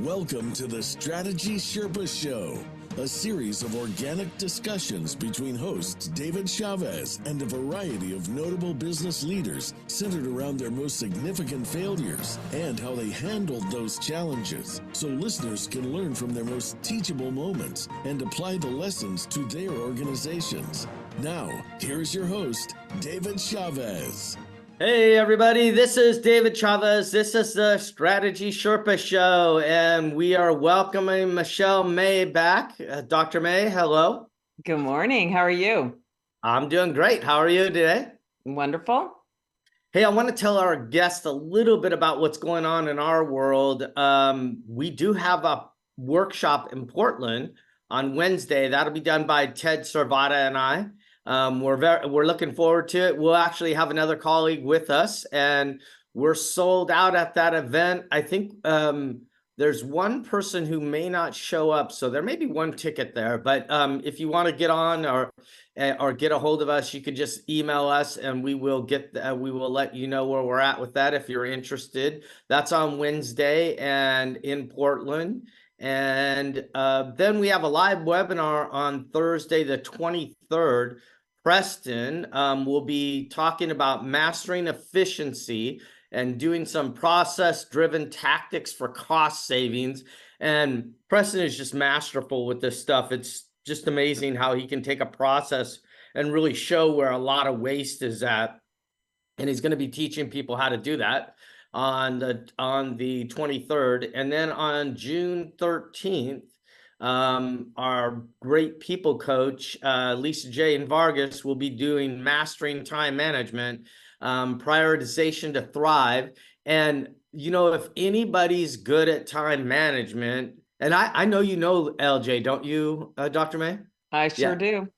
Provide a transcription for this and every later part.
Welcome to the Strategy Sherpa Show, a series of organic discussions between hosts David Chavez and a variety of notable business leaders centered around their most significant failures and how they handled those challenges, so listeners can learn from their most teachable moments and apply the lessons to their organizations. Now, here's your host, David Chavez. Hey everybody, this is David Chavez. This is the Strategy Sherpa Show, and we are welcoming Michelle May back. Dr. May, hello. Good morning. How are you? I'm doing great. How are you today? Wonderful. Hey, I want to tell our guests a little bit about what's going on in our world. We do have a workshop in Portland on Wednesday. That'll be done by Ted Servata and I. We're looking forward to it. We'll actually have another colleague with us, and we're sold out at that event. I think there's one person who may not show up, so there may be one ticket there. But if you want to get on or get a hold of us, you could just email us, and we will let you know where we're at with that if you're interested. That's on Wednesday and in Portland. And then we have a live webinar on Thursday, the 23rd. Preston will be talking about mastering efficiency and doing some process-driven tactics for cost savings. And Preston is just masterful with this stuff. It's just amazing how he can take a process and really show where a lot of waste is at. And he's going to be teaching people how to do that on the 23rd. And then on June 13th, our great people coach, Lisa Jane Vargas, will be doing Mastering Time Management, Prioritization to Thrive. And, you know, if anybody's good at time management, and I know you know LJ, don't you, Dr. May? I sure do.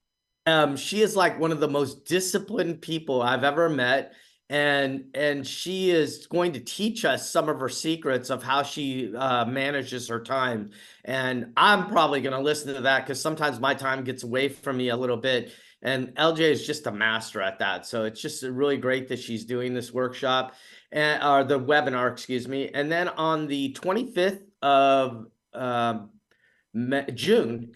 She is like one of the most disciplined people I've ever met. And she is going to teach us some of her secrets of how she manages her time. And I'm probably going to listen to that because sometimes my time gets away from me a little bit. And LJ is just a master at that. So it's just really great that she's doing this workshop or the webinar, excuse me. And then on the 25th of June,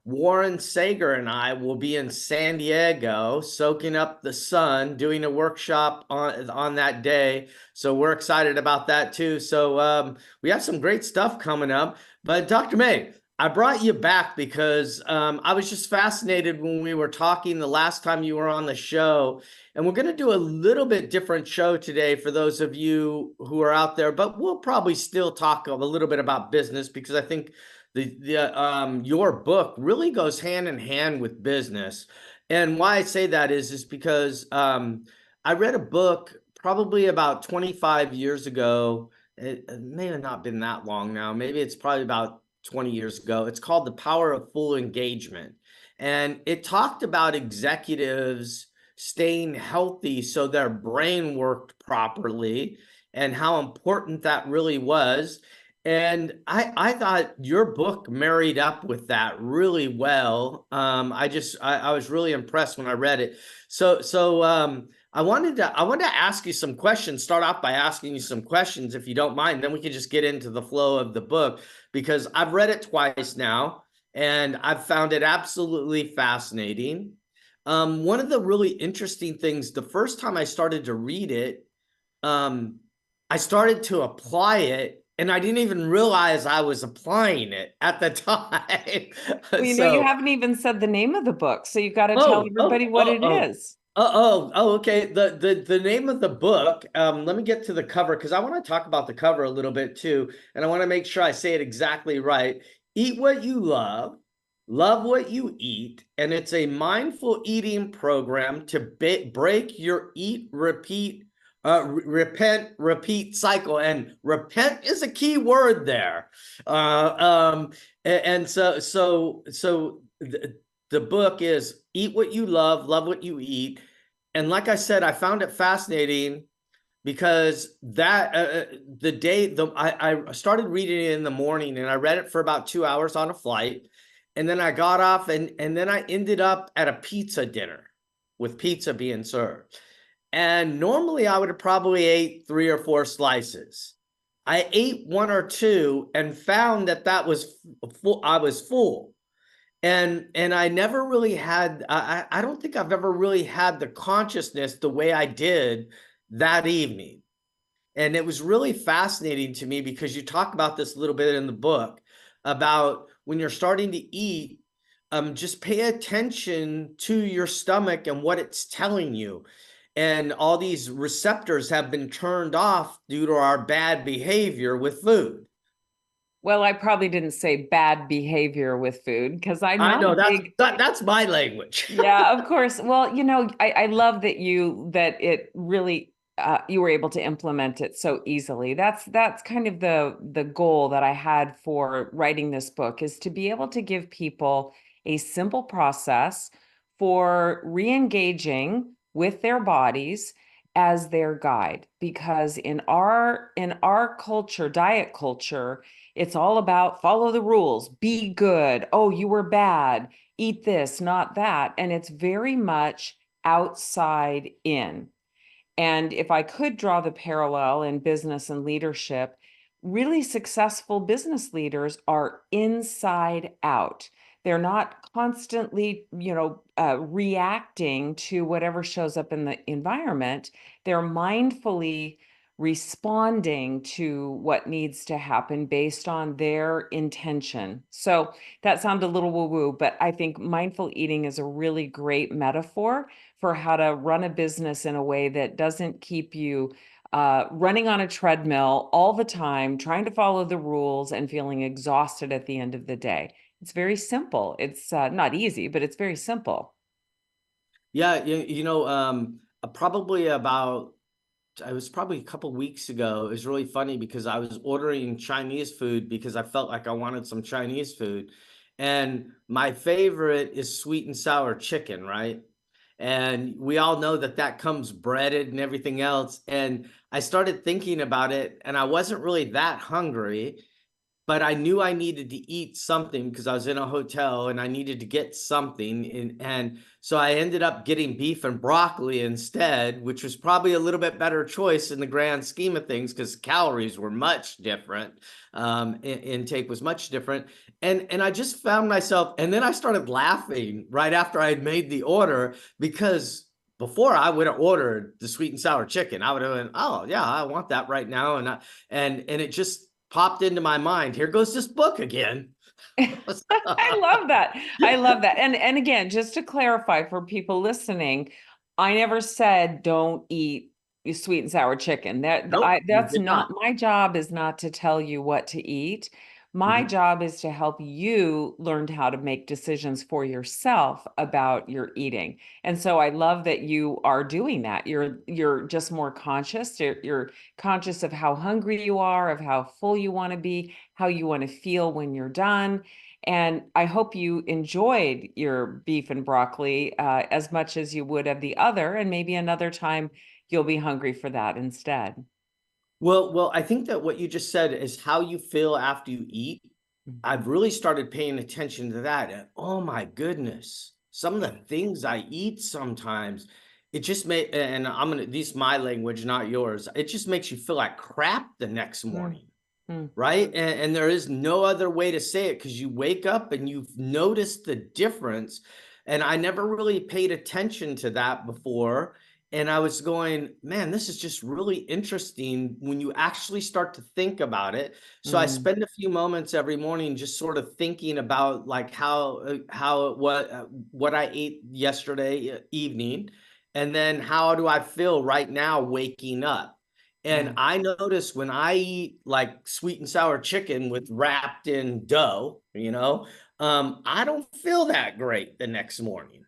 Warren Sager and I will be in San Diego soaking up the sun, doing a workshop on that day. So we're excited about that too. So we have some great stuff coming up. But Dr. May, I brought you back because I was just fascinated when we were talking the last time you were on the show. And we're going to do a little bit different show today for those of you who are out there, but we'll probably still talk a little bit about business because I think your book really goes hand in hand with business. And why I say that is because I read a book probably about 25 years ago. It may have not been that long now. Maybe it's probably about 20 years ago. It's called The Power of Full Engagement. And it talked about executives staying healthy so their brain worked properly and how important that really was. And I thought your book married up with that really well. I was really impressed when I read it. So I wanted to ask you some questions. Start off by asking you some questions, if you don't mind. Then we can just get into the flow of the book because I've read it twice now, and I've found it absolutely fascinating. One of the really interesting things, the first time I started to read it, I started to apply it. And I didn't even realize I was applying it at the time. Well, you haven't even said the name of the book, so you got to tell everybody what it is. Okay. The name of the book, let me get to the cover because I want to talk about the cover a little bit too. And I want to make sure I say it exactly right. Eat what you love, love what you eat. And it's a mindful eating program to break your eat, repeat, repent, repeat cycle. And repent is a key word there. And so the book is Eat What You Love, Love What You Eat. And like I said, I found it fascinating because that I started reading it in the morning, and I read it for about 2 hours on a flight. And then I got off and then I ended up at a pizza dinner with pizza being served. And normally I would have probably ate 3 or 4 slices. I ate one or two and found that that was full. I was full. And I never really had, I don't think I've ever really had the consciousness the way I did that evening. And it was really fascinating to me because you talk about this a little bit in the book about when you're starting to eat, just pay attention to your stomach and what it's telling you. And all these receptors have been turned off due to our bad behavior with food. Well, I probably didn't say bad behavior with food because I'm I not a know big, that's my language. yeah, of course. Well, I love that it really you were able to implement it so easily. That's kind of the goal that I had for writing this book, is to be able to give people a simple process for re-engaging with their bodies as their guide. Because in our culture, diet culture, it's all about follow the rules, be good. Oh, you were bad, eat this, not that. And it's very much outside in. And if I could draw the parallel in business and leadership, really successful business leaders are inside out. They're not constantly, reacting to whatever shows up in the environment. They're mindfully responding to what needs to happen based on their intention. So that sounds a little woo-woo, but I think mindful eating is a really great metaphor for how to run a business in a way that doesn't keep you running on a treadmill all the time, trying to follow the rules and feeling exhausted at the end of the day. It's very simple. It's not easy, but it's very simple. Yeah, probably about it was probably a couple weeks ago. It was really funny because I was ordering Chinese food because I felt like I wanted some Chinese food. And my favorite is sweet and sour chicken, right? And we all know that that comes breaded and everything else. And I started thinking about it, and I wasn't really that hungry, but I knew I needed to eat something because I was in a hotel and I needed to get something. And so I ended up getting beef and broccoli instead, which was probably a little bit better choice in the grand scheme of things because calories were much different. Intake was much different. And I just found myself, and then I started laughing right after I had made the order because before I would have ordered the sweet and sour chicken. I would have been, oh yeah, I want that right now. And it just popped into my mind. Here goes this book again. I love that. I love that. And again, just to clarify for people listening, I never said don't eat sweet and sour chicken. Nope, you That's did not not. my job, is not to tell you what to eat. My Mhm. job is to help you learn how to make decisions for yourself about your eating. And so I love that you are doing that. You're just more conscious. You're conscious of how hungry you are, of how full you want to be, how you want to feel when you're done. And I hope you enjoyed your beef and broccoli as much as you would of the other. And maybe another time you'll be hungry for that instead. Well, I think that what you just said is how you feel after you eat. Mhm. I've really started paying attention to that. And oh my goodness, some of the things I eat sometimes, it just and these my language, not yours. It just makes you feel like crap the next Mm, morning. mm, Right? And there is no other way to say it because you wake up and you've noticed the difference. And I never really paid attention to that before. And I was going, man, this is just really interesting when you actually start to think about it. So I mm. spend a few moments every morning just sort of thinking about like what I ate yesterday evening, and then how do I feel right now waking up. And Yeah. I notice when I eat like sweet and sour chicken with wrapped in dough, I don't feel that great the next morning.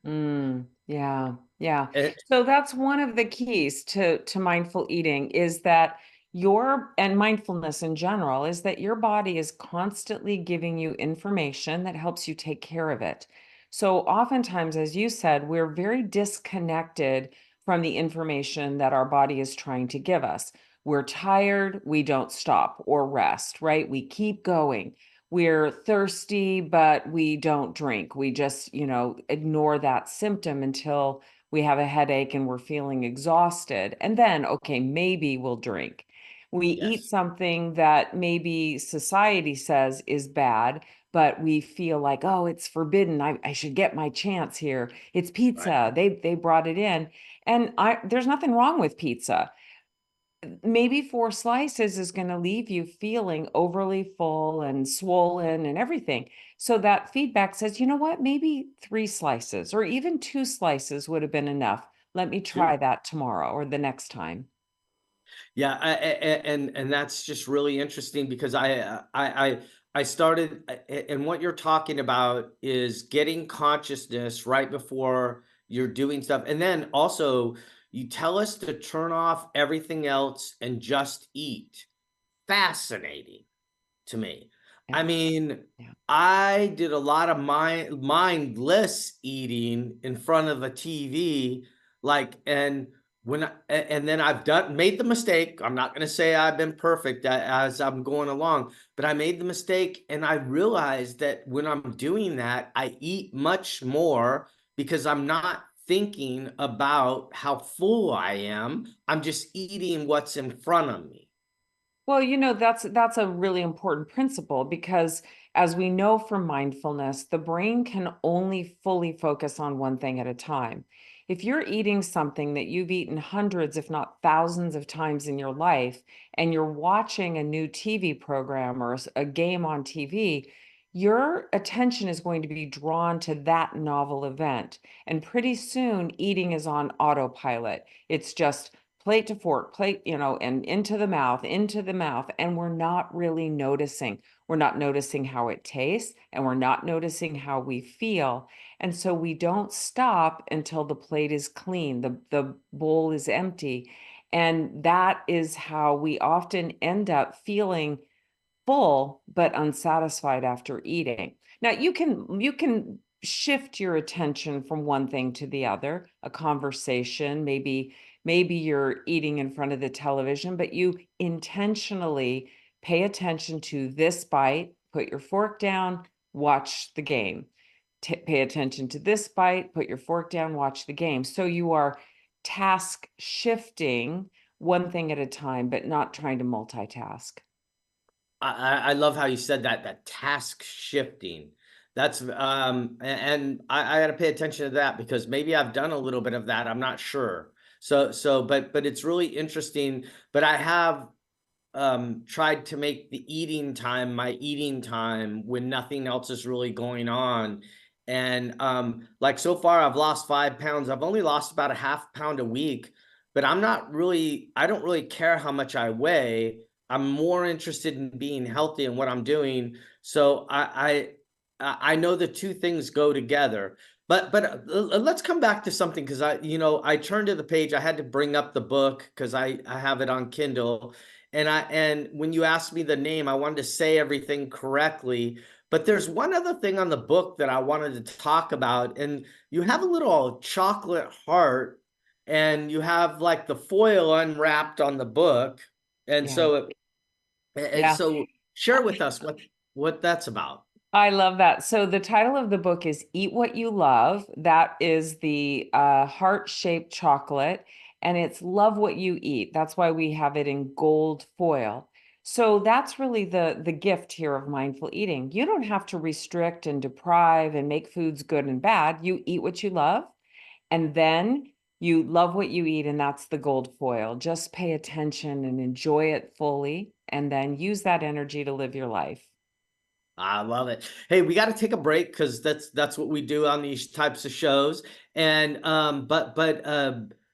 Yeah, yeah. Eh, So that's one of the keys to mindful eating, is that and mindfulness in general, is that your body is constantly giving you information that helps you take care of it. So oftentimes, as you said, we're very disconnected from the information that our body is trying to give us. We're tired, we don't stop or rest, right? We keep going. We're thirsty, but we don't drink. We just, ignore that symptom until we have a headache and we're feeling exhausted. And then, okay, maybe we'll drink. We eat Yes. something that maybe society says is bad, but we feel like, oh, it's forbidden. I should get my chance here. It's Right. pizza. They brought it in. And there's nothing wrong with pizza. Maybe 4 slices is going to leave you feeling overly full and swollen and everything. So that feedback says, you know what, maybe 3 slices or even 2 slices would have been enough. Let me try Two. that tomorrow or the next time. Yeah, and that's just really interesting because I started, and what you're talking about is getting consciousness right before you're doing stuff, and then also you tell us to turn off everything else and just eat. Fascinating to me. Yeah. I mean, Yeah. I did a lot of mindless eating in front of the TV, like, and and then I've made the mistake. I'm not going to say I've been perfect as I'm going along, but I made the mistake, and I realized that when I'm doing that, I eat much more because I'm not thinking about how full I am. I'm just eating what's in front of me. Well, that's a really important principle because as we know from mindfulness, the brain can only fully focus on one thing at a time. If you're eating something that you've eaten hundreds, if not thousands of times in your life, and you're watching a new TV program or a game on TV, your attention is going to be drawn to that novel event. And pretty soon, eating is on autopilot. It's just plate to fork, plate, and into the mouth. And we're not really noticing. We're not noticing how it tastes and we're not noticing how we feel. And so we don't stop until the plate is clean, the bowl is empty. And that is how we often end up feeling full but unsatisfied after eating. Now you can shift your attention from one thing to the other, a conversation, maybe you're eating in front of the television, but you intentionally pay attention to this bite, put your fork down, watch the game. Pay attention to this bite, put your fork down, watch the game. So you are task shifting one thing at a time, but not trying to multitask. I love how you said that, that task shifting. That's and I got to pay attention to that because maybe I've done a little bit of that. I'm not sure. But it's really interesting. But I have tried to make the eating time my eating time when nothing else is really going on. And like so far, I've lost 5 pounds. I've only lost about a half pound a week, but I don't really care how much I weigh. I'm more interested in being healthy and what I'm doing. So I know the two things go together. But let's come back to something because I turned to the page. I had to bring up the book because I have it on Kindle, and when you asked me the name, I wanted to say everything correctly. But there's one other thing on the book that I wanted to talk about, and you have a little chocolate heart, and you have like the foil unwrapped on the book, and Yeah. Yeah. so share with us what that's about. I love that. So the title of the book is Eat What You Love. That is the heart-shaped chocolate, and it's Love What You Eat. That's why we have it in gold foil. So that's really the gift here of mindful eating. You don't have to restrict and deprive and make foods good and bad. You eat what you love, and then you love what you eat, and that's the gold foil. Just pay attention and enjoy it fully, and then use that energy to live your life. I love it. Hey, we got to take a break because that's what we do on these types of shows. And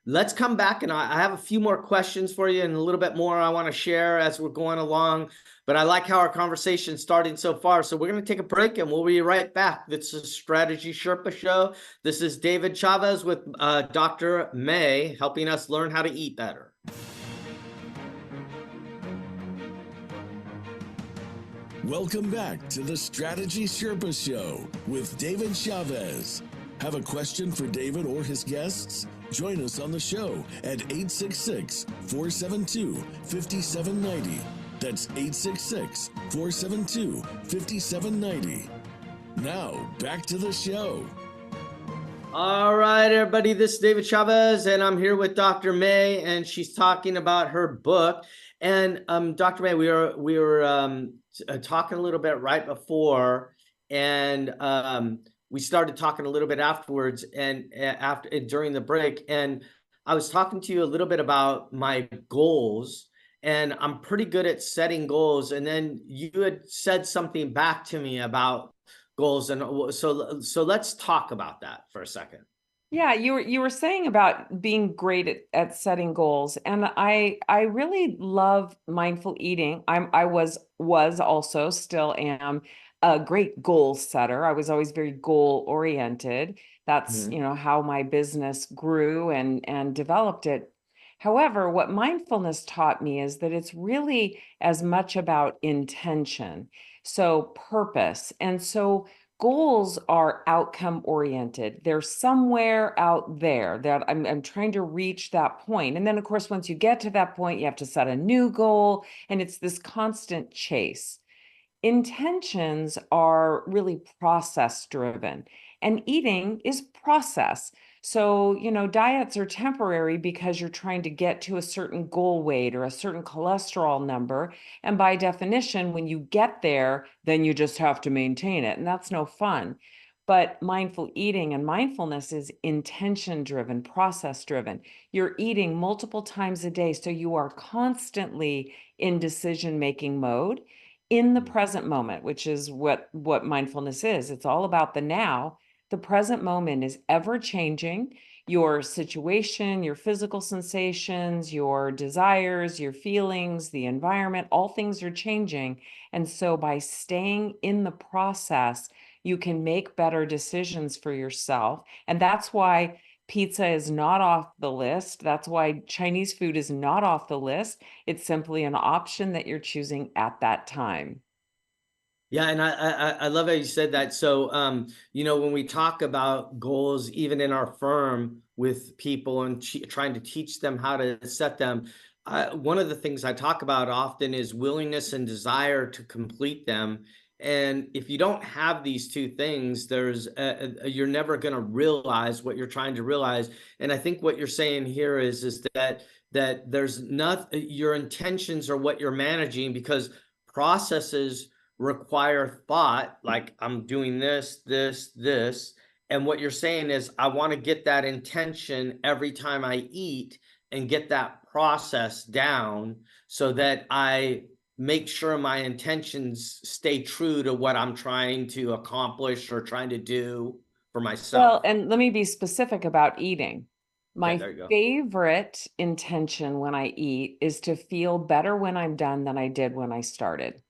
let's come back, and I have a few more questions for you and a little bit more I want to share as we're going along. But I like how our conversation's starting so far. So we're going to take a break and we'll be right back. This is Strategy Sherpa Show. This is David Chavez with Dr. May helping us learn how to eat better. Welcome back to the Strategy Sherpa Show with David Chavez. Have a question for David or his guests? Join us on the show at 866-472-5790. That's 866-472-5790. Now, back to the show. All right, everybody, this is David Chavez, and I'm here with Dr. May, and she's talking about her book. And Dr. May, we were talking a little bit right before, and we started talking a little bit afterwards, and after during the break. And I was talking to you a little bit about my goals, and I'm pretty good at setting goals. And then you had said something back to me about goals, and so let's talk about that for a second. Yeah, you were saying about being great at setting goals, and I really love mindful eating. I was also still am a great goal setter. I was always very goal oriented. That's, Mhm. how my business grew and developed it. However, what mindfulness taught me is that it's really as much about intention, so purpose. And so goals are outcome oriented. They're somewhere out there that I'm trying to reach that point. And then, of course, once you get to that point, you have to set a new goal, and it's this constant chase. Intentions are really process driven, and eating is process. So, diets are temporary because you're trying to get to a certain goal weight or a certain cholesterol number. And by definition, when you get there, then you just have to maintain it. And that's no fun. But mindful eating and mindfulness is intention driven, process driven. You're eating multiple times a day. So you are constantly in decision making mode in the present moment, which is what mindfulness is. It's all about the now. The present moment is ever changing. Your situation, your physical sensations, your desires, your feelings, the environment, all things are changing. And so by staying in the process, you can make better decisions for yourself. And that's why pizza is not off the list. That's why Chinese food is not off the list. It's simply an option that you're choosing at that time. Yeah, and I love how you said that. So, when we talk about goals, even in our firm with people and trying to teach them how to set them, one of the things I talk about often is willingness and desire to complete them. And if you don't have these two things, you're never going to realize what you're trying to realize. And I think what you're saying here is that there's not your intentions are what you're managing, because processes require thought, like I'm doing this. And what you're saying is, I want to get that intention every time I eat and get that process down so that I make sure my intentions stay true to what I'm trying to accomplish or trying to do for Well, myself. and let me be specific about eating. Yeah, My there you go. favorite intention when I eat is to feel better when I'm done than I did when I started.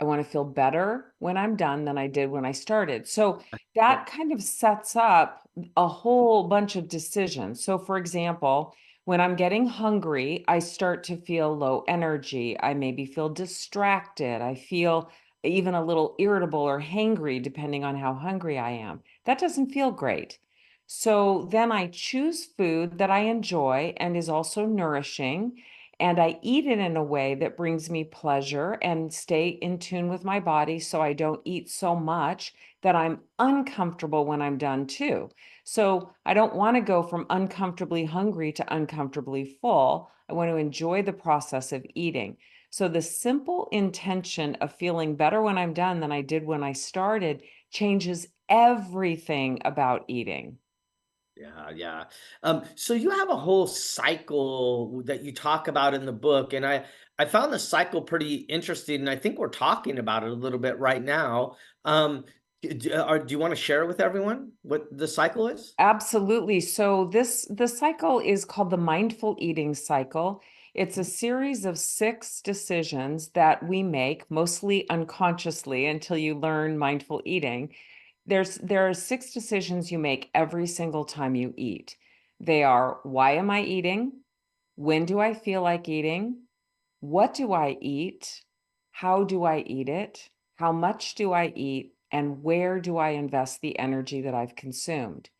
I want to feel better when I'm done than I did when I started. So Yep. that kind of sets up a whole bunch of decisions. So, for example, when I'm getting hungry, I start to feel low energy. I maybe feel distracted. I feel even a little irritable or hangry, depending on how hungry I am. That doesn't feel great. So then I choose food that I enjoy and is also nourishing, and I eat it in a way that brings me pleasure and stay in tune with my body so I don't eat so much that I'm uncomfortable when I'm done too. So I don't want to go from uncomfortably hungry to uncomfortably full. I want to enjoy the process of eating. So the simple intention of feeling better when I'm done than I did when I started changes everything about eating. Yeah, yeah. So you have a whole cycle that you talk about in the book, and I found the cycle pretty interesting, and I think we're talking about it a little bit right now. Do you want to share with everyone what the cycle is? Absolutely. So the cycle is called the mindful eating cycle. It's a Mhm. series of 6 decisions that we make mostly unconsciously until you learn mindful eating. There are 6 decisions you make every single time you eat. They are: why am I eating? When do I feel like eating? What do I eat? How do I eat it? How much do I eat? And where do I invest the energy that I've consumed?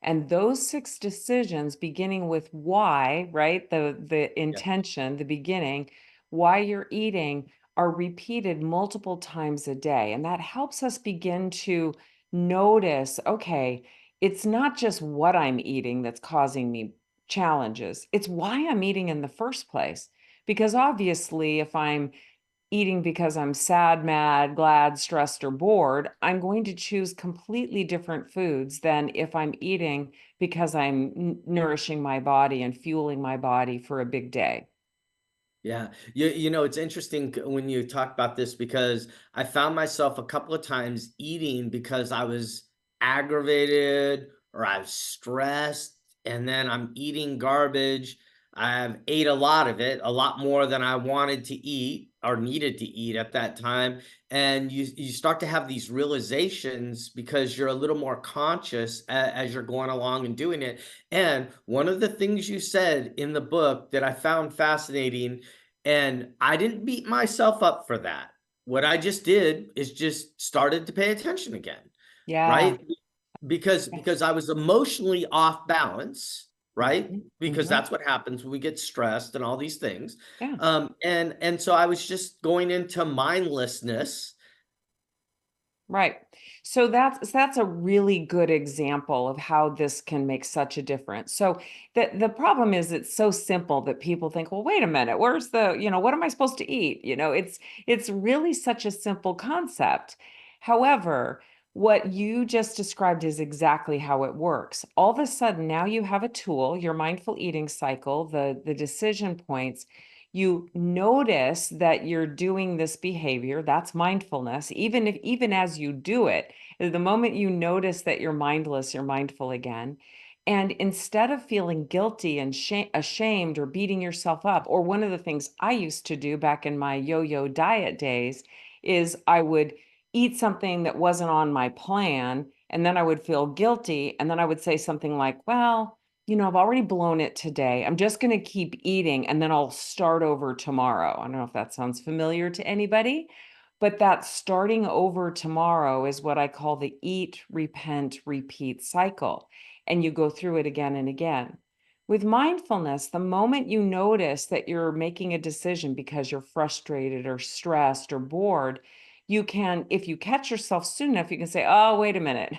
And those 6 decisions, beginning with why, right? The Yeah. intention, the beginning, why you're eating, are repeated multiple times a day. And that helps us begin to notice, okay, it's not just what I'm eating that's causing me challenges. It's why I'm eating in the first place. Because obviously, if I'm eating because I'm sad, mad, glad, stressed, or bored, I'm going to choose completely different foods than if I'm eating because I'm nourishing my body and fueling my body for a big day. Yeah. It's interesting when you talk about this because I found myself a couple of times eating because I was aggravated or I was stressed, and then I'm eating garbage. I've ate a lot of it, a lot more than I wanted to eat or needed to eat at that time. And you start to have these realizations because you're a little more conscious as you're going along and doing it. And one of the things you said in the book that I found fascinating, and I didn't beat myself up for that. What I just did is just started to pay attention again, Yeah. right? Because I was emotionally off balance, right? Mhm, Because mhm. that's what happens when we get stressed and all these things. Yeah. And so I was just going into mindlessness. Right. So that's a really good example of how this can make such a difference. So the problem is it's so simple that people think, well, wait a minute, where's what am I supposed to eat? It's really such a simple concept. However, what you just described is exactly how it works. All of a sudden, now you have a tool, your mindful eating cycle, the decision points. You notice that you're doing this behavior, that's mindfulness. Even as you do it, the moment you notice that you're mindless, you're mindful again. And instead of feeling guilty and ashamed or beating yourself up, or one of the things I used to do back in my yo-yo diet days is I would eat something that wasn't on my plan, and then I would feel guilty, and then I would say something like, well, I've already blown it today. I'm just going to keep eating and then I'll start over tomorrow. I don't know if that sounds familiar to anybody, but that starting over tomorrow is what I call the eat, repent, repeat cycle. And you go through it again and again. With mindfulness, the moment you notice that you're making a decision because you're frustrated or stressed or bored, you can, if you catch yourself soon enough, you can say, oh, wait a minute.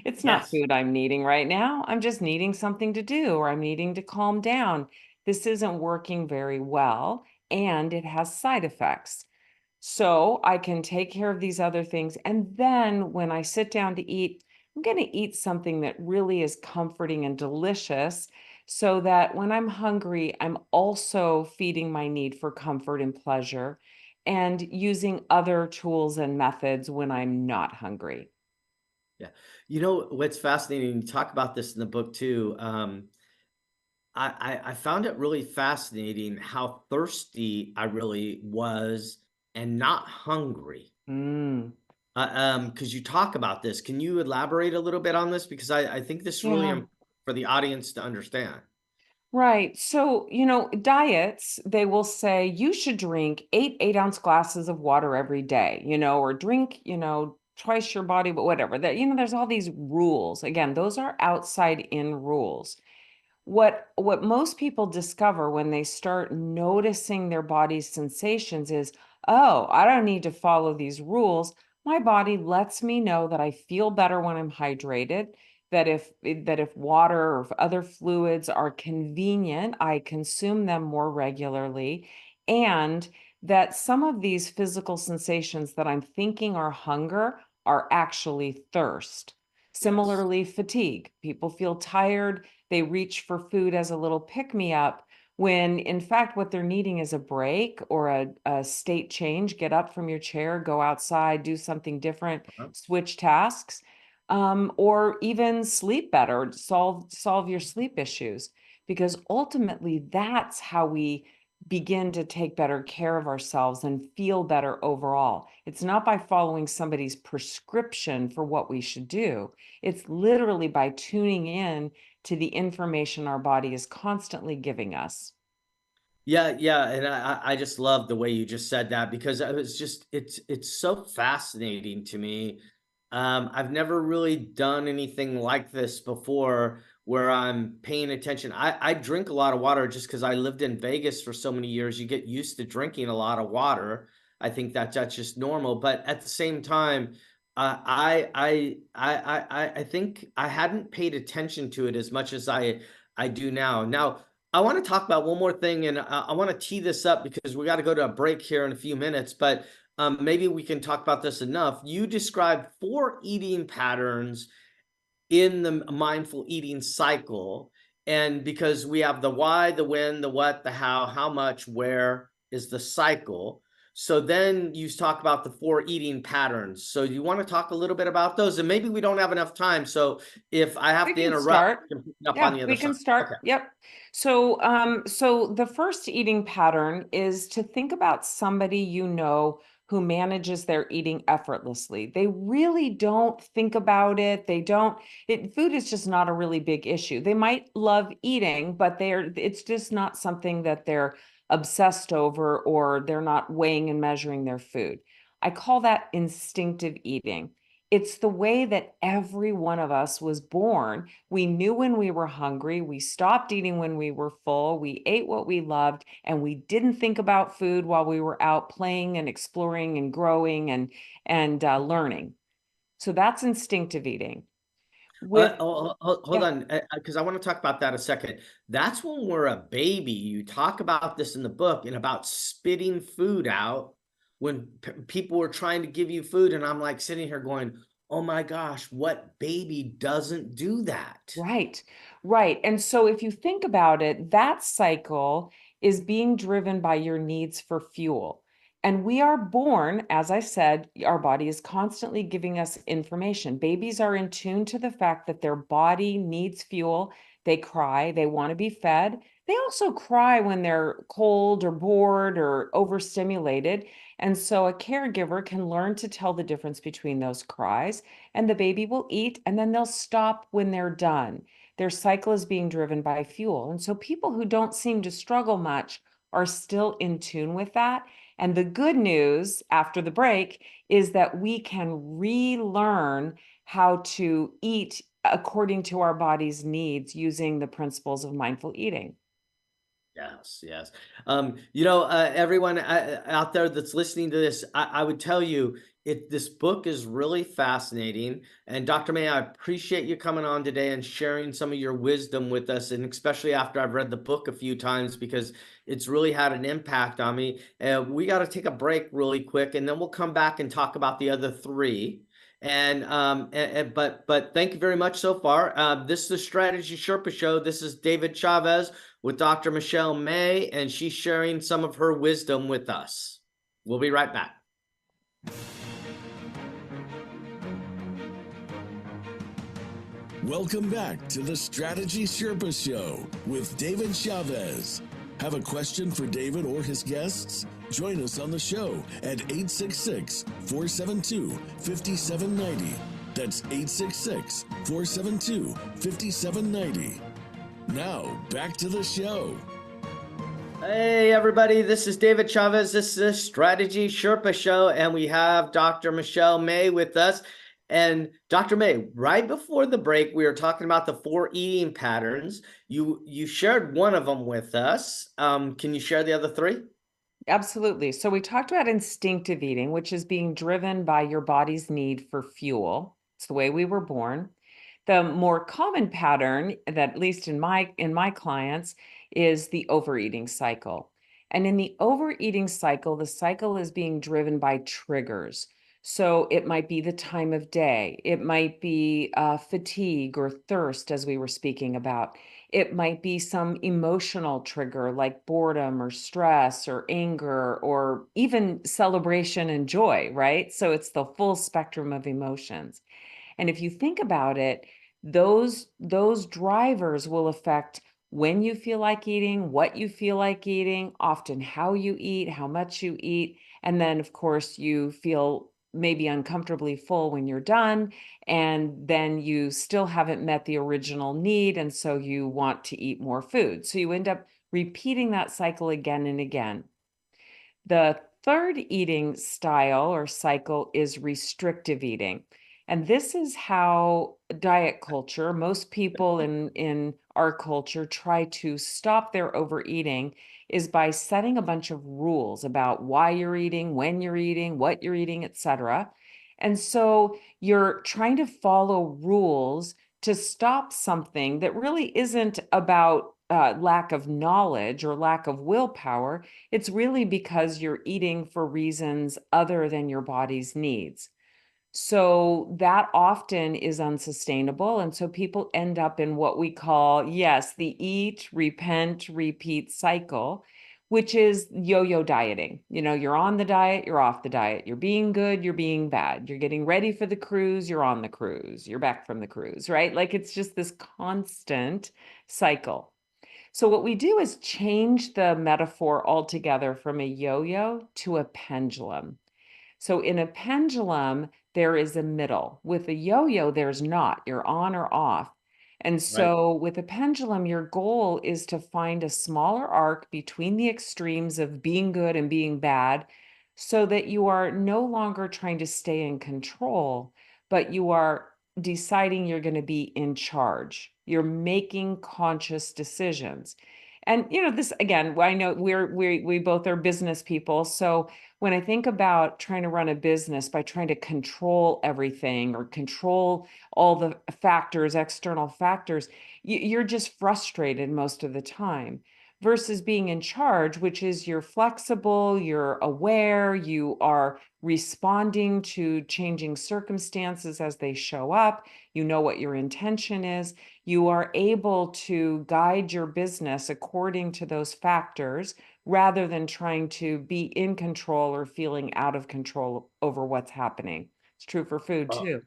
It's not Yes. food I'm needing right now. I'm just needing something to do, or I'm needing to calm down. This isn't working very well, and it has side effects. So I can take care of these other things. And then when I sit down to eat, I'm going to eat something that really is comforting and delicious so that when I'm hungry, I'm also feeding my need for comfort and pleasure and using other tools and methods when I'm not hungry. Yeah. You know what's fascinating? You talk about this in the book too. I found it really fascinating how thirsty I really was and not hungry. Mm, Because you talk about this. Can you elaborate a little bit on this? Because I think this is really yeah. important for the audience to understand. Right. So, diets, they will say you should drink 8 8-ounce glasses of water every day, or drink, twice your body, but whatever. There's all these rules. Again, those are outside in rules. What most people discover when they start noticing their body's sensations is, oh, I don't need to follow these rules. My body lets me know that I feel better when I'm hydrated, that if water or if other fluids are convenient, I consume them more regularly, and that some of these physical sensations that I'm thinking are hunger are actually thirst. Yes. Similarly, fatigue. People feel tired, they reach for food as a little pick me up when in fact what they're needing is a break or a state change. Get up from your chair, go outside, do something different, Uh-huh. switch tasks, or even sleep better, solve your sleep issues. Because ultimately that's how we begin to take better care of ourselves and feel better overall. It's not by following somebody's prescription for what we should do. It's literally by tuning in to the information our body is constantly giving us. Yeah, yeah, and I just love the way you just said that because I was just it's so fascinating to me. I've never really done anything like this before where I'm paying attention. I drink a lot of water just because I lived in Vegas for so many years. You get used to drinking a lot of water. I think that's just normal. But at the same time, I think I hadn't paid attention to it as much as I do now. Now, I want to talk about one more thing, and I want to tee this up because we got to go to a break here in a few minutes. But maybe we can talk about this enough. You described 4 eating patterns in the mindful eating cycle. And because we have the why, the when, the what, the how much, where is the cycle. So then you talk about the 4 eating patterns. So you want to talk a little bit about those? And maybe we don't have enough time. So if I have We to can interrupt, start. we can pick it up on Yeah, the other we can side. start. Okay. Yep. So the first eating pattern is to think about somebody you know who manages their eating effortlessly. They really don't think about it. Food is just not a really big issue. They might love eating, but it's just not something that they're obsessed over, or they're not weighing and measuring their food. I call that instinctive eating. It's the way that every one of us was born. We knew when we were hungry, we stopped eating when we were full, we ate what we loved, and we didn't think about food while we were out playing and exploring and growing and learning. So that's instinctive eating. With Hold Yeah, on, because I want to talk about that a second. That's when we're a baby. You talk about this in the book and about spitting food out when people were trying to give you food, and I'm like sitting here going, "Oh my gosh, what baby doesn't do that?" right, right. And so if you think about it, that cycle is being driven by your needs for fuel. And we are born, as I said, our body is constantly giving us information. Babies are in tune to the fact that their body needs fuel. They cry, they want to be fed. They also cry when they're cold or bored or overstimulated. And so a caregiver can learn to tell the difference between those cries, and the baby will eat and then they'll stop when they're done. Their cycle is being driven by fuel. And so people who don't seem to struggle much are still in tune with that. And the good news after the break is that we can relearn how to eat according to our body's needs using the principles of mindful eating. Yes, yes. Everyone out there that's listening to this, I would tell you, this book is really fascinating. And Dr. May, I appreciate you coming on today and sharing some of your wisdom with us, and especially after I've read the book a few times, because it's really had an impact on me. We got to take a break really quick, and then we'll come back and talk about the other 3. But thank you very much so far. This is the Strategy Sherpa Show. This is David Chavez with Dr. Michelle May, and she's sharing some of her wisdom with us. We'll be right back. Welcome back to the Strategy Sherpa Show with David Chavez. Have a question for David or his guests? Join us on the show at 866-472-5790. That's 866-472-5790. Now, back to the show. Hey, everybody, this is David Chavez. This is the Strategy Sherpa Show, and we have Dr. Michelle May with us. And Dr. May, right before the break, we were talking about the 4 eating patterns. You shared one of them with us. Can you share the other 3? Absolutely. So we talked about instinctive eating, which is being driven by your body's need for fuel. It's the way we were born. The more common pattern that, at least in my clients, is the overeating cycle. And in the overeating cycle, the cycle is being driven by triggers. So it might be the time of day. It might be fatigue or thirst, as we were speaking about. It might be some emotional trigger like boredom or stress or anger or even celebration and joy, right? So it's the full spectrum of emotions. And if you think about it, those drivers will affect when you feel like eating, what you feel like eating, often how you eat, how much you eat, and then of course you feel maybe uncomfortably full when you're done, and then you still haven't met the original need, and so you want to eat more food. So you end up repeating that cycle again and again. The third eating style or cycle is restrictive eating. And this is how diet culture, most people in our culture try to stop their overeating, is by setting a bunch of rules about why you're eating, when you're eating, what you're eating, etc. And so you're trying to follow rules to stop something that really isn't about lack of knowledge or lack of willpower. It's really because you're eating for reasons other than your body's needs. So that often is unsustainable. And so people end up in what we call, yes, the eat, repent, repeat cycle, which is yo-yo dieting. You know, you're on the diet, you're off the diet. You're being good, you're being bad. You're getting ready for the cruise, you're on the cruise. You're back from the cruise, right? Like it's just this constant cycle. So what we do is change the metaphor altogether from a yo-yo to a pendulum. So in a pendulum, there is a middle. With a yo-yo, there's not. You're on or off. And Right. so with a pendulum, your goal is to find a smaller arc between the extremes of being good and being bad so that you are no longer trying to stay in control, but you are deciding you're going to be in charge. You're making conscious decisions. And you know, this again, I know we both are business people, so when I think about trying to run a business by trying to control everything or control all the factors, external factors, you're just frustrated most of the time versus being in charge, which is you're flexible, you're aware, you are responding to changing circumstances as they show up, you know what your intention is, you are able to guide your business according to those factors rather than trying to be in control or feeling out of control over what's happening. It's true for food Oh, too.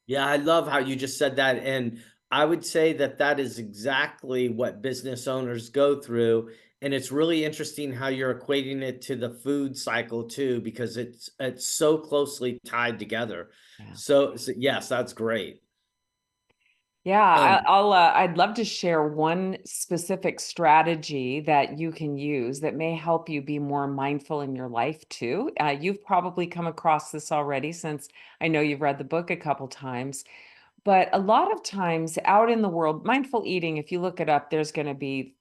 yeah, I love how you just said that. And I would say that that is exactly what business owners go through. And it's really interesting how you're equating it to the food cycle too, because it's so closely tied together. Yeah. So yes, that's great. Yeah, Um, I'd love to share one specific strategy that you can use that may help you be more mindful in your life too. You've probably come across this already since I know you've read the book a couple times. But a lot of times out in the world, mindful eating, if you look it up, there's going to be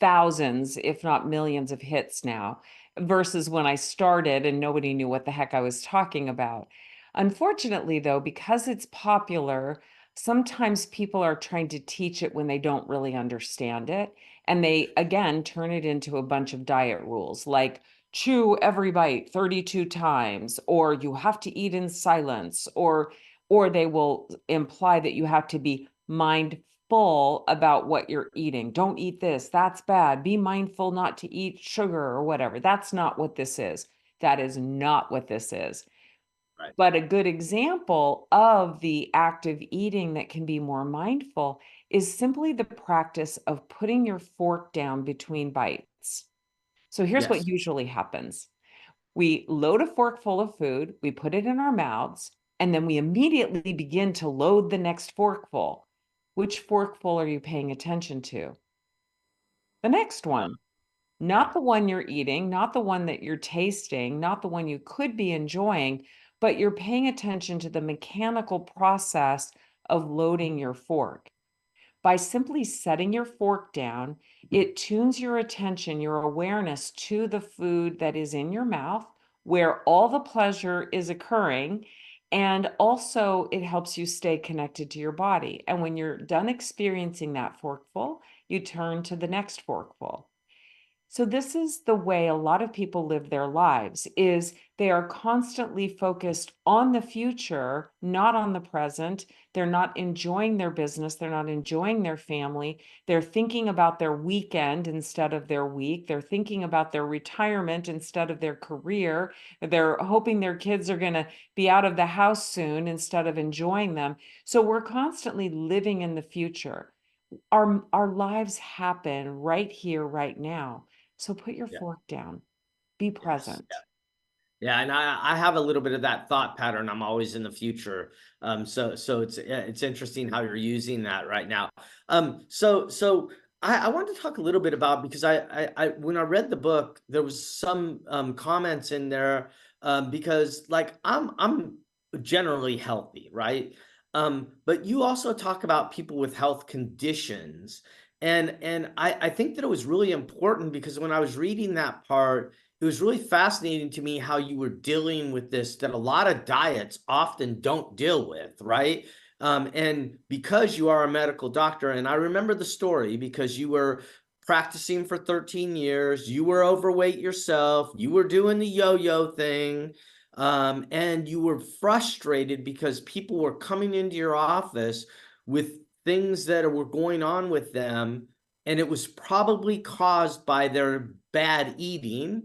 thousands, if not millions of hits now, versus when I started and nobody knew what the heck I was talking about. Unfortunately, though, because it's popular, sometimes people are trying to teach it when they don't really understand it. And they, again, turn it into a bunch of diet rules like chew every bite 32 times, or you have to eat in silence, or they will imply that you have to be mindful about what you're eating. Don't eat this. That's bad. Be mindful not to eat sugar or whatever. That's not what this is. That is not what this is. right. But a good example of the active eating that can be more mindful is simply the practice of putting your fork down between bites. So here's what Yes. usually happens. We load a fork full of food, we put it in our mouths, and then we immediately begin to load the next forkful. Which forkful are you paying attention to? The next one, Yeah. not the one you're eating, not the one that you're tasting, not the one you could be enjoying, but you're paying attention to the mechanical process of loading your fork. By simply setting your fork down, it tunes your attention, your awareness to the food that is in your mouth, where all the pleasure is occurring. And also, it helps you stay connected to your body. And when you're done experiencing that forkful, you turn to the next forkful. So this is the way a lot of people live their lives is they are constantly focused on the future, not on the present. They're not enjoying their business, they're not enjoying their family. They're thinking about their weekend instead of their week. They're thinking about their retirement instead of their career. They're hoping their kids are going to be out of the house soon instead of enjoying them. So we're constantly living in the future. Our lives happen right here, right now. So put your Yeah. fork down, be Yes. present. Yeah, and I have a little bit of that thought pattern. I'm always in the future. So it's interesting how you're using that right now. So I wanted to talk a little bit about because I when I read the book, there was some comments in there because like I'm generally healthy, right? But you also talk about people with health conditions. And I think that it was really important because when I was reading that part, it was really fascinating to me how you were dealing with this that a lot of diets often don't deal with, right? And because you are a medical doctor, and I remember the story because you were practicing for 13 years, you were overweight yourself, you were doing the yo-yo thing, and you were frustrated because people were coming into your office with things that were going on with them, and it was probably caused by their bad eating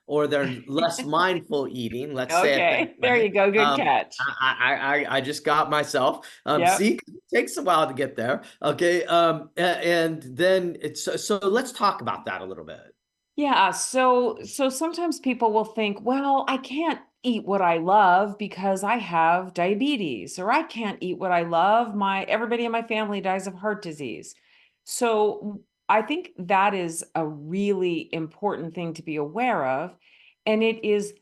or their less mindful eating. Let's say it that Okay, there way. you go. Good catch. I just got myself. Yep. See, it takes a while to get there. Okay. And then so let's talk about that a little bit. Yeah, so sometimes people will think, well, I can't eat what I love because I have diabetes, or I can't eat what I love. My everybody in my family dies of heart disease. So I think that is a really important thing to be aware of, and it is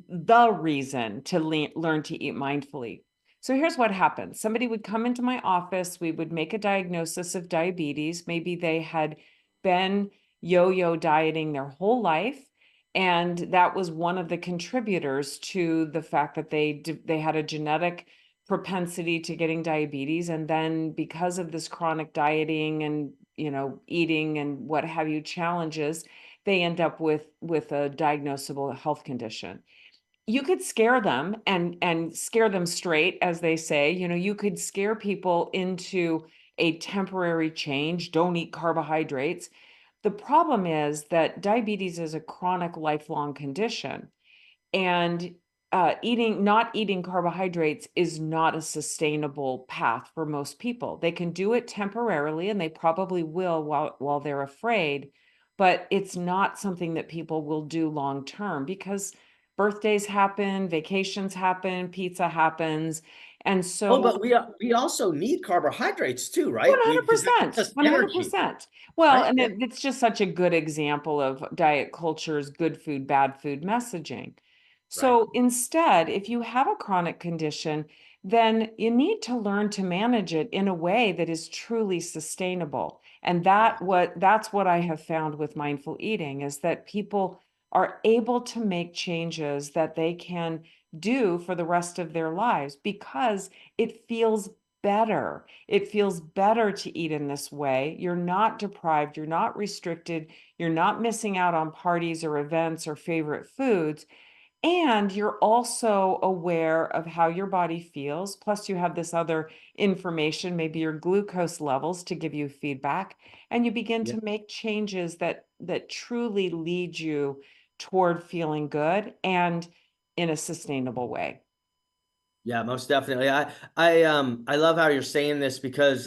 the reason to learn to eat mindfully. So here's what happens. Somebody would come into my office, we would make a diagnosis of diabetes. Maybe they had been yo-yo dieting their whole life, and that was one of the contributors to the fact that they had a genetic propensity to getting diabetes. And then because of this chronic dieting and, eating and what have you challenges, they end up with a diagnosable health condition. You could scare them and scare them straight, as they say. You could scare people into a temporary change. Don't eat carbohydrates. The problem is that diabetes is a chronic lifelong condition, and not eating carbohydrates is not a sustainable path for most people. They can do it temporarily, and they probably will while they're afraid, but it's not something that people will do long term because birthdays happen, vacations happen, pizza happens. And Oh, so but we also need carbohydrates too, right? Because that gives 100%, us energy, 100%. Well, right? and Yeah, it's just such a good example of diet culture's good food, bad food messaging. right. So instead, if you have a chronic condition, then you need to learn to manage it in a way that is truly sustainable. And Yeah. that's what I have found with mindful eating, is that people are able to make changes that they can do for the rest of their lives because it feels better. It feels better to eat in this way. You're not deprived, you're not restricted, you're not missing out on parties or events or favorite foods. And you're also aware of how your body feels. Plus, you have this other information, maybe your glucose levels, to give you feedback. And you begin Yeah. to make changes that truly lead you toward feeling good and in a sustainable way. Yeah, most definitely. I love how you're saying this because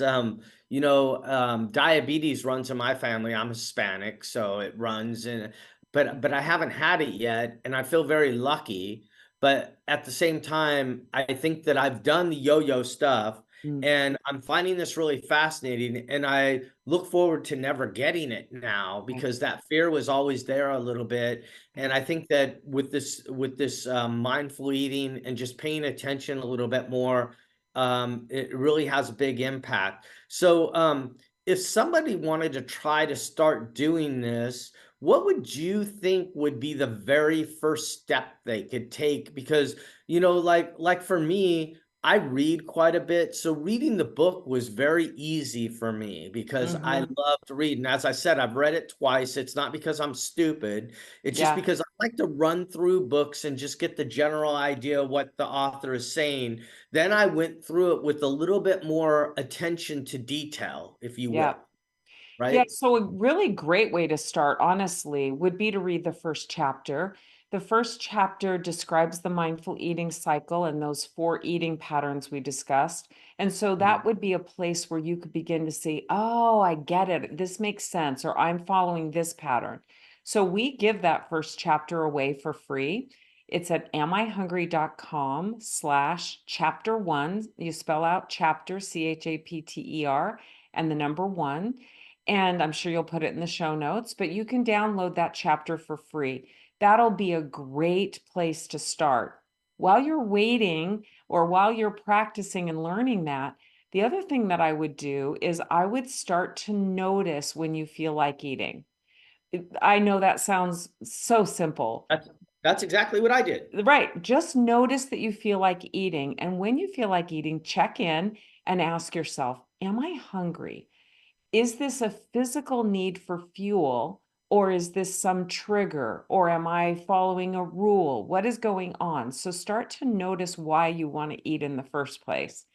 diabetes runs in my family. I'm Hispanic, so it runs in, but I haven't had it yet, and I feel very lucky. But at the same time, I think that I've done the yo-yo stuff, Mm. and I'm finding this really fascinating, and I look forward to never getting it now Right, because that fear was always there a little bit. And right. I think that with this mindful eating and just paying attention a little bit more, it really has a big impact. So, if somebody wanted to try to start doing this, what would you think would be the very first step they could take? Because, like for me, I read quite a bit. So reading the book was very easy for me because I Mhm. love to read. And as I said, I've read it twice. It's not because I'm stupid. It's just Yeah. because I like to run through books and just get the general idea of what the author is saying. Then I went through it with a little bit more attention to detail, if you Yeah. will, Yeah, right? so a really great way to start, honestly, would be to read the first chapter. The first chapter describes the mindful eating cycle and those four eating patterns we discussed. And so Mhm. that would be a place where you could begin to see, oh, I get it. This makes sense, or I'm following this pattern. So we give that first chapter away for free. It's at amihungry.com/chapter 1. You spell out chapter, CHAPTER, and the number one. And I'm sure you'll put it in the show notes, but you can download that chapter for free. That'll be a great place to start. While you're waiting or while you're practicing and learning that, The other thing that I would do is I would start to notice when you feel like eating. I know that sounds so simple. That's exactly what I did. Right. Just notice that you feel like eating. And when you feel like eating, check in and ask yourself, am I hungry? Is this a physical need for fuel, or is this some trigger, or am I following a rule? What is going on? So start to notice why you want to eat in the first place.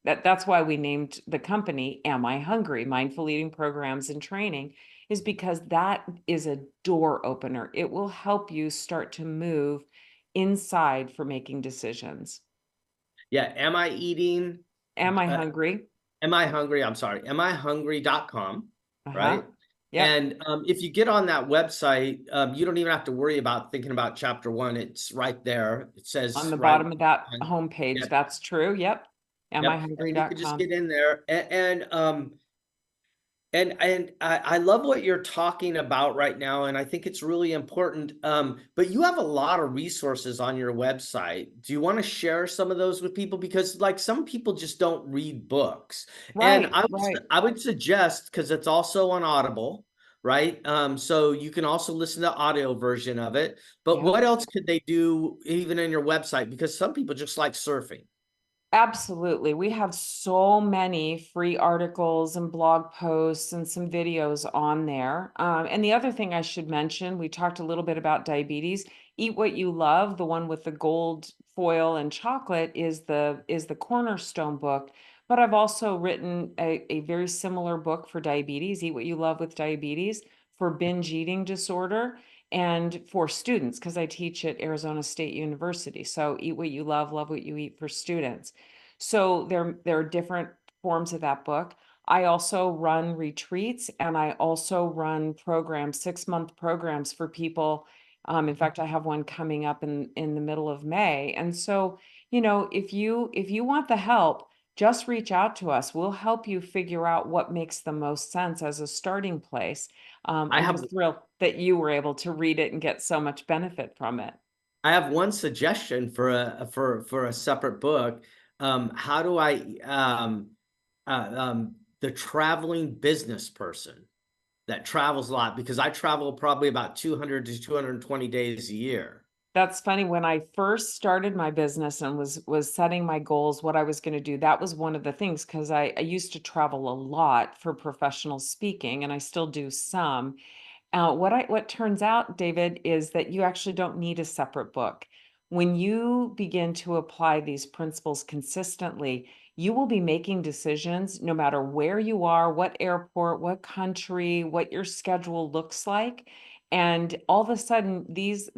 That's why we named the company Am I Hungry? Mindful Eating Programs and Training, is because that is a door opener. It will help you start to move inside for making decisions. Yeah. Am I eating? Am I Uh, hungry? am I hungry? I'm sorry. Am I hungry.com, Uh-huh. right? Yep. And if you get on that website, you don't even have to worry about thinking about chapter 1. It's right there. It On says the right. bottom of that homepage. Yep. That's true. Yep. Yep. And you could just amihungry.com. get in there and I love what you're talking about right now, and I think it's really important. But you have a lot of resources on your website. Do you want to share some of those with people? Because like some people just don't read books, and Right, right. I would suggest, because it's also on Audible, right? So you can also listen to the audio version of it. But Yeah. what else could they do even in your website? Because some people just like surfing. Absolutely. We have so many free articles and blog posts and some videos on there. And the other thing I should mention, we talked a little bit about diabetes. Eat What You Love, the one with the gold foil and chocolate, is the cornerstone book. But I've also written a very similar book for diabetes, Eat What You Love with Diabetes, for binge eating disorder and for students, because I teach at Arizona State University. So Eat What You Love, Love What You Eat for students. So there are different forms of that book. I also run retreats and I also run programs, 6-month programs for people. In fact, I have one coming up in the middle of May. And so, if you want the help, just reach out to us. We'll help you figure out what makes the most sense as a starting place. I I'm have just thrilled that you were able to read it and get so much benefit from it. I have one suggestion for a separate book. How do I the traveling business person that travels a lot, because I travel probably about 200 to 220 days a year. That's funny. When I first started my business and was setting my goals, what I was going to do, that was one of the things, because I used to travel a lot for professional speaking, and I still do some. What turns out, David, is that you actually don't need a separate book. When you begin to apply these principles consistently, you will be making decisions no matter where you are, what airport, what country, what your schedule looks like. And all of a sudden, these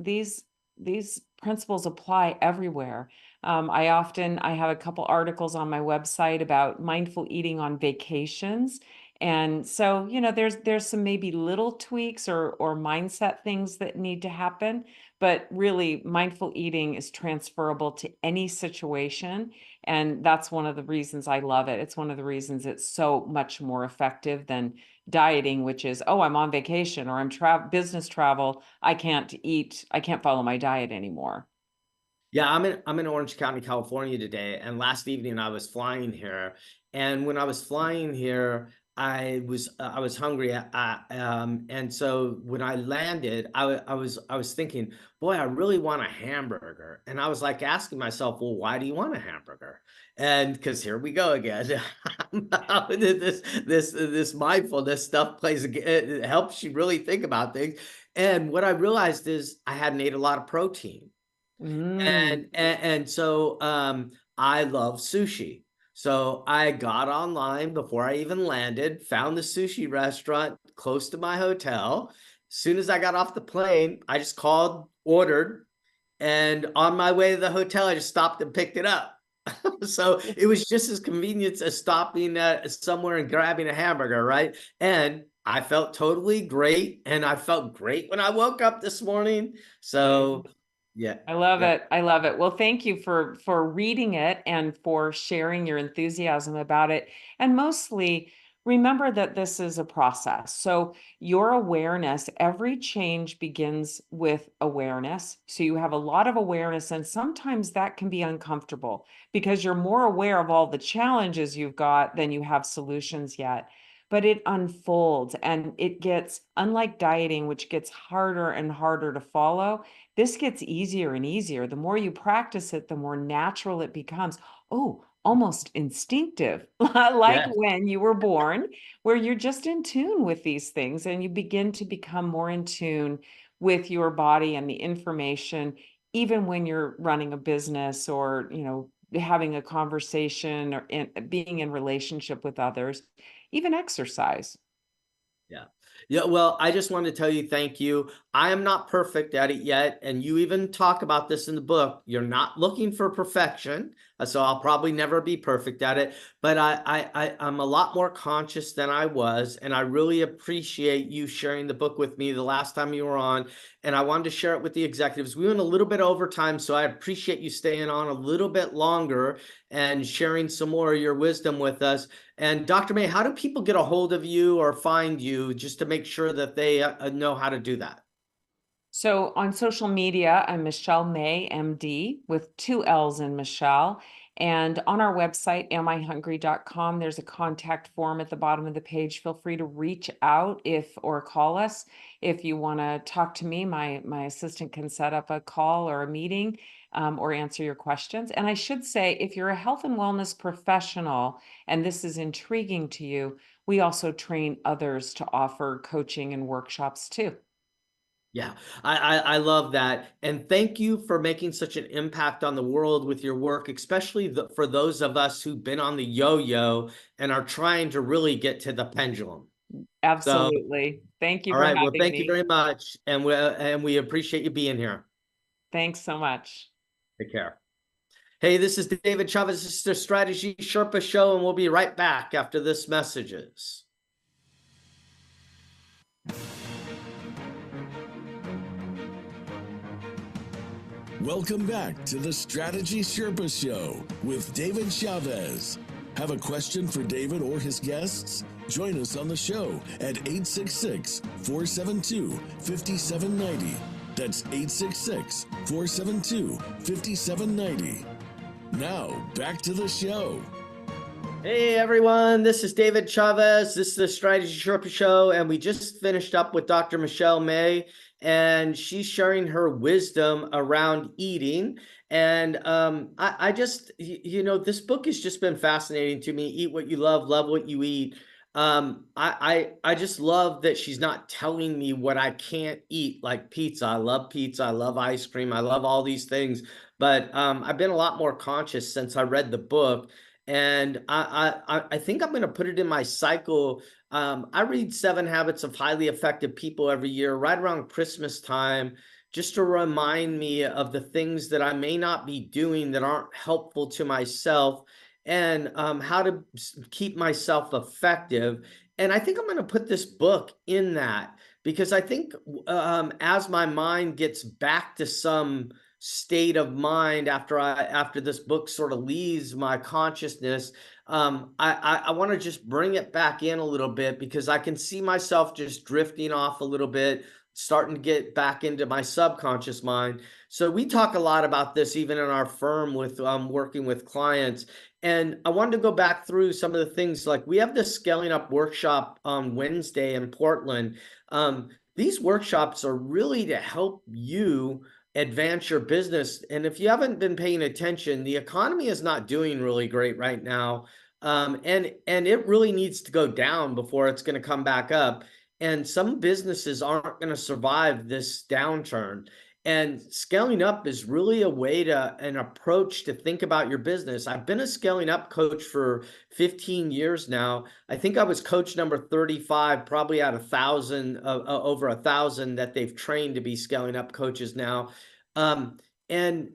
principles apply everywhere. I have a couple articles on my website about mindful eating on vacations. And so, there's some maybe little tweaks or mindset things that need to happen, but really mindful eating is transferable to any situation. And that's one of the reasons I love it. It's one of the reasons it's so much more effective than dieting, which is, oh, I'm on vacation or I'm business travel. I can't eat, I can't follow my diet anymore. Yeah, I'm in Orange County, California today, and last evening I was flying here. And when I was flying here, I was hungry. And so when I landed, I was thinking, boy, I really want a hamburger. And I was like asking myself, well, why do you want a hamburger? And because here we go again. This mindfulness stuff it helps you really think about things. And what I realized is I hadn't ate a lot of protein. Mm. And so I love sushi. So I got online before I even landed, found the sushi restaurant close to my hotel. As soon as I got off the plane, I just called, ordered, and on my way to the hotel, I just stopped and picked it up. So it was just as convenient as stopping somewhere and grabbing a hamburger, right? And I felt totally great, and I felt great when I woke up this morning. So yeah, I love yeah. it. I love it. Well, thank you for reading it and for sharing your enthusiasm about it. And mostly remember that this is a process. So your awareness, every change begins with awareness. So you have a lot of awareness, and sometimes that can be uncomfortable because you're more aware of all the challenges you've got than you have solutions yet. But it unfolds and it gets, unlike dieting, which gets harder and harder to follow, this gets easier and easier. The more you practice it, the more natural it becomes. Oh, almost instinctive, like Yes. when you were born, where you're just in tune with these things and you begin to become more in tune with your body and the information, even when you're running a business or, having a conversation or being in relationship with others, even exercise. Yeah. Yeah. Well, I just wanted to tell you thank you. I am not perfect at it yet. And you even talk about this in the book. You're not looking for perfection. So I'll probably never be perfect at it. But I'm a lot more conscious than I was. And I really appreciate you sharing the book with me the last time you were on. And I wanted to share it with the executives. We went a little bit over time. So I appreciate you staying on a little bit longer and sharing some more of your wisdom with us. And Dr. May, how do people get a hold of you or find you just to make sure that they know how to do that? So on social media, I'm Michelle May, MD, with two L's in Michelle. And on our website, amihungry.com, there's a contact form at the bottom of the page. Feel free to reach out or call us if you want to talk to me. My assistant can set up a call or a meeting, or answer your questions. And I should say, if you're a health and wellness professional and this is intriguing to you, we also train others to offer coaching and workshops too. Yeah, I love that. And thank you for making such an impact on the world with your work, especially for those of us who've been on the yo-yo and are trying to really get to the pendulum. So, Absolutely. Thank you all for right. Well, having thank you me. very much. And we appreciate you being here. Thanks so much. Take care. Hey, this is David Chavez. This is the Strategy Sherpa Show, and we'll be right back after this messages. Welcome back to the Strategy Sherpa Show with David Chavez. Have a question for David or his guests? Join us on the show at 866-472-5790. That's 866-472-5790. Now, back to the show. Hey everyone, this is David Chavez. This is the Strategy Sherpa Show, and we just finished up with Dr. Michelle May, and she's sharing her wisdom around eating. And I just, this book has just been fascinating to me. Eat what you love what you eat. I just love that she's not telling me what I can't eat, like pizza. I love pizza. I love ice cream. I love all these things. But I've been a lot more conscious since I read the book. And I think I'm going to put it in my cycle. I read 7 Habits of Highly Effective People every year, right around Christmas time, just to remind me of the things that I may not be doing that aren't helpful to myself, and how to keep myself effective. And I think I'm going to put this book in that, because I think as my mind gets back to some state of mind after this book sort of leaves my consciousness, I want to just bring it back in a little bit, because I can see myself just drifting off a little bit, starting to get back into my subconscious mind. So we talk a lot about this even in our firm with working with clients. And I wanted to go back through some of the things, like we have this scaling up workshop on Wednesday in Portland. These workshops are really to help you advance your business. And if you haven't been paying attention, the economy is not doing really great right now. And it really needs to go down before it's going to come back up. And some businesses aren't going to survive this downturn. And scaling up is really a way an approach to think about your business. I've been a scaling up coach for 15 years now. I think I was coach number 35, probably out of 1,000, over 1,000 that they've trained to be scaling up coaches now. And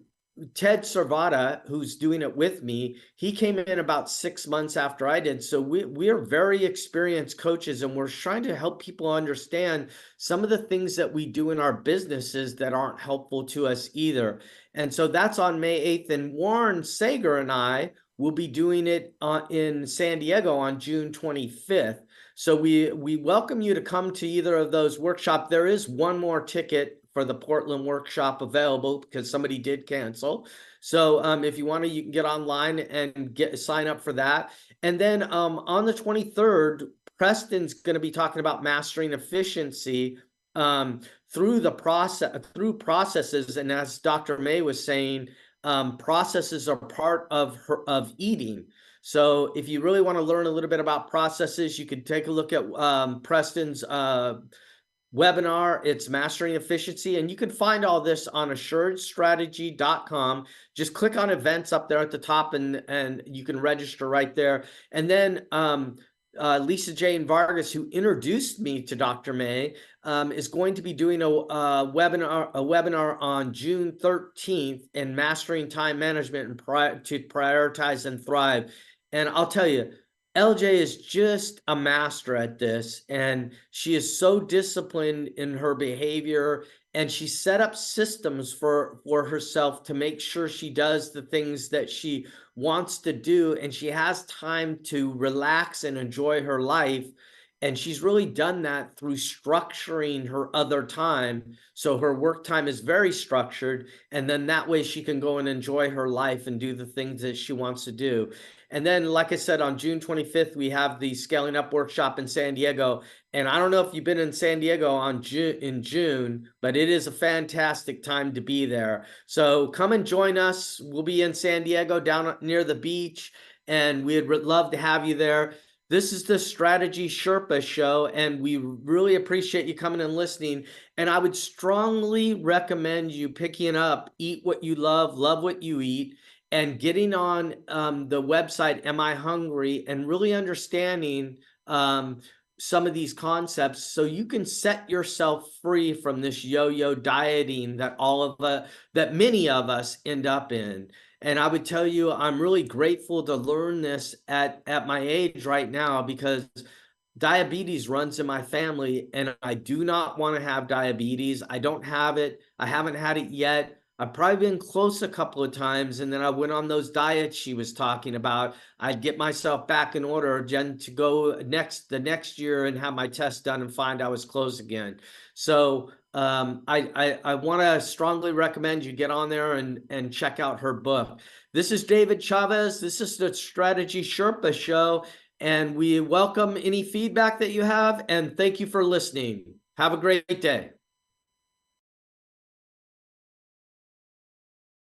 Ted Servata, who's doing it with me, he came in about 6 months after I did. So we are very experienced coaches, and we're trying to help people understand some of the things that we do in our businesses that aren't helpful to us either. And so that's on May 8th. And Warren Sager and I we'll be doing it in San Diego on June 25th. So we welcome you to come to either of those workshops. There is one more ticket for the Portland workshop available because somebody did cancel. So if you want to, you can get online and sign up for that. And then on the 23rd, Preston's going to be talking about mastering efficiency through processes. And as Dr. May was saying, processes are part of eating. So if you really want to learn a little bit about processes, you could take a look at Preston's webinar. It's Mastering Efficiency, and you can find all this on assuredstrategy.com. Just click on events up there at the top, and you can register right there. And then Lisa Jane Vargas, who introduced me to Dr. May, is going to be doing a webinar on June 13th in Mastering Time Management and to Prioritize and Thrive. And I'll tell you, LJ is just a master at this, and she is so disciplined in her behavior, and she set up systems for herself to make sure she does the things that she wants to do, and she has time to relax and enjoy her life. And she's really done that through structuring her other time. So her work time is very structured, and then that way she can go and enjoy her life and do the things that she wants to do. And then, like I said, on June 25th, we have the Scaling Up workshop in San Diego. And I don't know if you've been in San Diego in June, but it is a fantastic time to be there. So come and join us. We'll be in San Diego down near the beach, and we'd love to have you there. This is the Strategy Sherpa Show, and we really appreciate you coming and listening. And I would strongly recommend you picking up Eat What You Love, Love What You Eat, and getting on the website, Am I Hungry, and really understanding some of these concepts so you can set yourself free from this yo-yo dieting that that many of us end up in. And I would tell you, I'm really grateful to learn this at my age right now, because diabetes runs in my family, and I do not want to have diabetes. I don't have it. I haven't had it yet. I've probably been close a couple of times, and then I went on those diets she was talking about. I'd get myself back in order, Jen, to go the next year and have my test done and find I was close again. So I want to strongly recommend you get on there and check out her book. This is David Chavez. This is the Strategy Sherpa Show, and we welcome any feedback that you have, and thank you for listening. Have a great day.